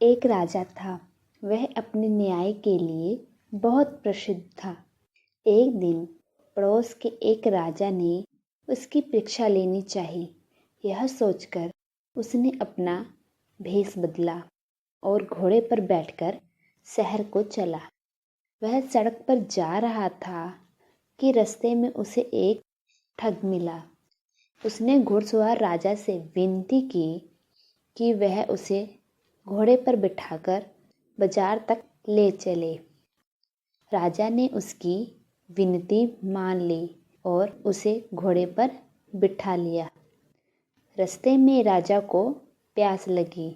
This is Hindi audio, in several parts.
एक राजा था। वह अपने न्याय के लिए बहुत प्रसिद्ध था। एक दिन पड़ोस के एक राजा ने उसकी परीक्षा लेनी चाहिए। यह सोचकर उसने अपना भेष बदला और घोड़े पर बैठकर शहर को चला। वह सड़क पर जा रहा था कि रास्ते में उसे एक ठग मिला। उसने घुड़सवार राजा से विनती की कि वह उसे घोड़े पर बिठाकर बाजार तक ले चले। राजा ने उसकी विनती मान ली और उसे घोड़े पर बिठा लिया। रास्ते में राजा को प्यास लगी।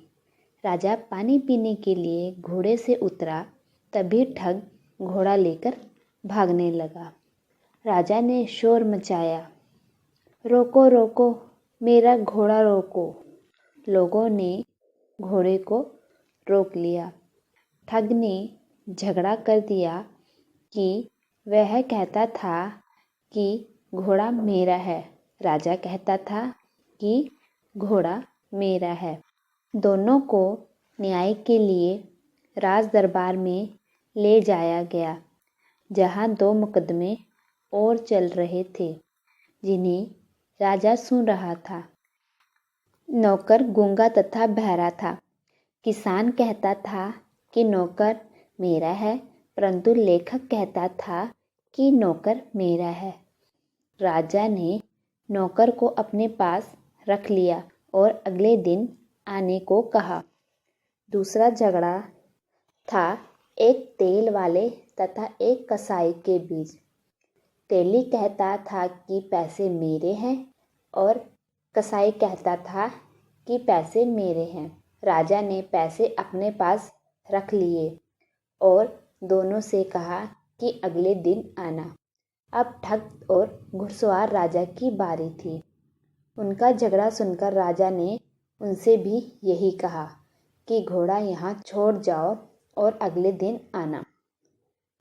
राजा पानी पीने के लिए घोड़े से उतरा, तभी ठग घोड़ा लेकर भागने लगा। राजा ने शोर मचाया, रोको रोको, मेरा घोड़ा रोको। लोगों ने घोड़े को रोक लिया। ठग ने झगड़ा कर दिया कि वह कहता था कि घोड़ा मेरा है, राजा कहता था कि घोड़ा मेरा है। दोनों को न्याय के लिए राज दरबार में ले जाया गया, जहाँ 2 मुकदमे और चल रहे थे, जिन्हें राजा सुन रहा था। नौकर गूंगा तथा बहरा था। किसान कहता था कि नौकर मेरा है, परंतु लेखक कहता था कि नौकर मेरा है। राजा ने नौकर को अपने पास रख लिया और अगले दिन आने को कहा। दूसरा झगड़ा था एक तेल वाले तथा एक कसाई के बीच। तेली कहता था कि पैसे मेरे हैं और कसाई कहता था कि पैसे मेरे हैं। राजा ने पैसे अपने पास रख लिए और दोनों से कहा कि अगले दिन आना। अब ठग और घुड़सवार राजा की बारी थी। उनका झगड़ा सुनकर राजा ने उनसे भी यही कहा कि घोड़ा यहाँ छोड़ जाओ और अगले दिन आना।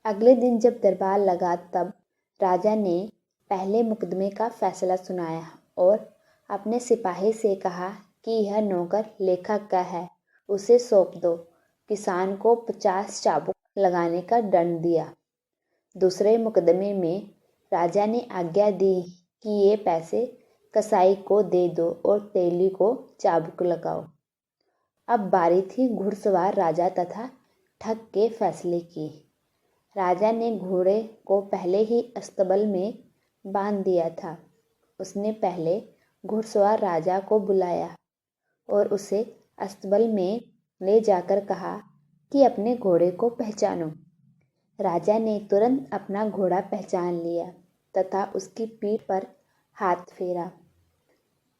अगले दिन जब दरबार लगा, तब राजा ने पहले मुकदमे का फैसला सुनाया और अपने सिपाही से कहा कि यह नौकर लेखक का है, उसे सौंप दो। किसान को 50 चाबुक लगाने का दंड दिया। दूसरे मुकदमे में राजा ने आज्ञा दी कि ये पैसे कसाई को दे दो और तेली को चाबुक लगाओ। अब बारी थी घुड़सवार राजा तथा ठग के फैसले की। राजा ने घोड़े को पहले ही अस्तबल में बांध दिया था। उसने पहले घुड़सवार राजा को बुलाया और उसे अस्तबल में ले जाकर कहा कि अपने घोड़े को पहचानो। राजा ने तुरंत अपना घोड़ा पहचान लिया तथा उसकी पीठ पर हाथ फेरा।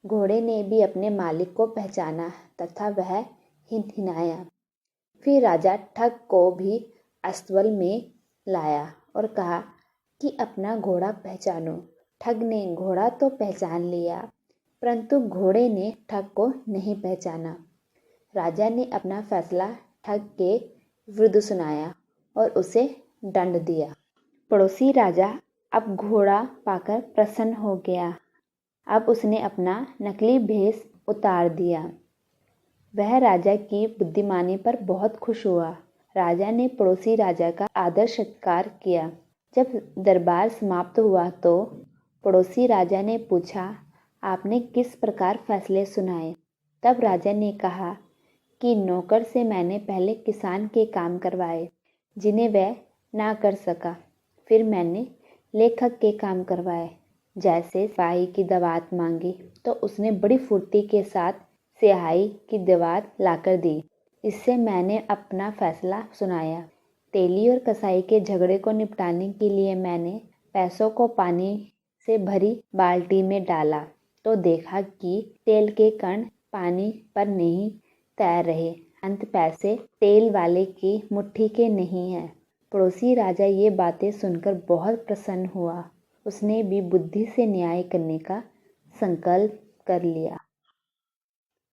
घोड़े ने भी अपने मालिक को पहचाना तथा वह हिनहिनाया। फिर राजा ठग को भी अस्तबल में लाया और कहा कि अपना घोड़ा पहचानो। ठग ने घोड़ा तो पहचान लिया, परंतु घोड़े ने ठग को नहीं पहचाना। राजा ने अपना फैसला ठग के विरुद्ध सुनाया और उसे दंड दिया। पड़ोसी राजा अब घोड़ा पाकर प्रसन्न हो गया। अब उसने अपना नकली भेष उतार दिया। वह राजा की बुद्धिमानी पर बहुत खुश हुआ। राजा ने पड़ोसी राजा का आदर सत्कार किया। जब दरबार समाप्त हुआ तो पड़ोसी राजा ने पूछा, आपने किस प्रकार फैसले सुनाए? तब राजा ने कहा कि नौकर से मैंने पहले किसान के काम करवाए, जिन्हें वह ना कर सका। फिर मैंने लेखक के काम करवाए। जैसे स्याही की दवात मांगी तो उसने बड़ी फुर्ती के साथ स्याही की दवात लाकर दी। इससे मैंने अपना फैसला सुनाया। तेली और कसाई के झगड़े को निपटाने के लिए मैंने पैसों को पानी से भरी बाल्टी में डाला तो देखा कि तेल के कण पानी पर नहीं तैर रहे। अंत पैसे तेल वाले की मुट्ठी के नहीं हैं। पड़ोसी राजा ये बातें सुनकर बहुत प्रसन्न हुआ। उसने भी बुद्धि से न्याय करने का संकल्प कर लिया।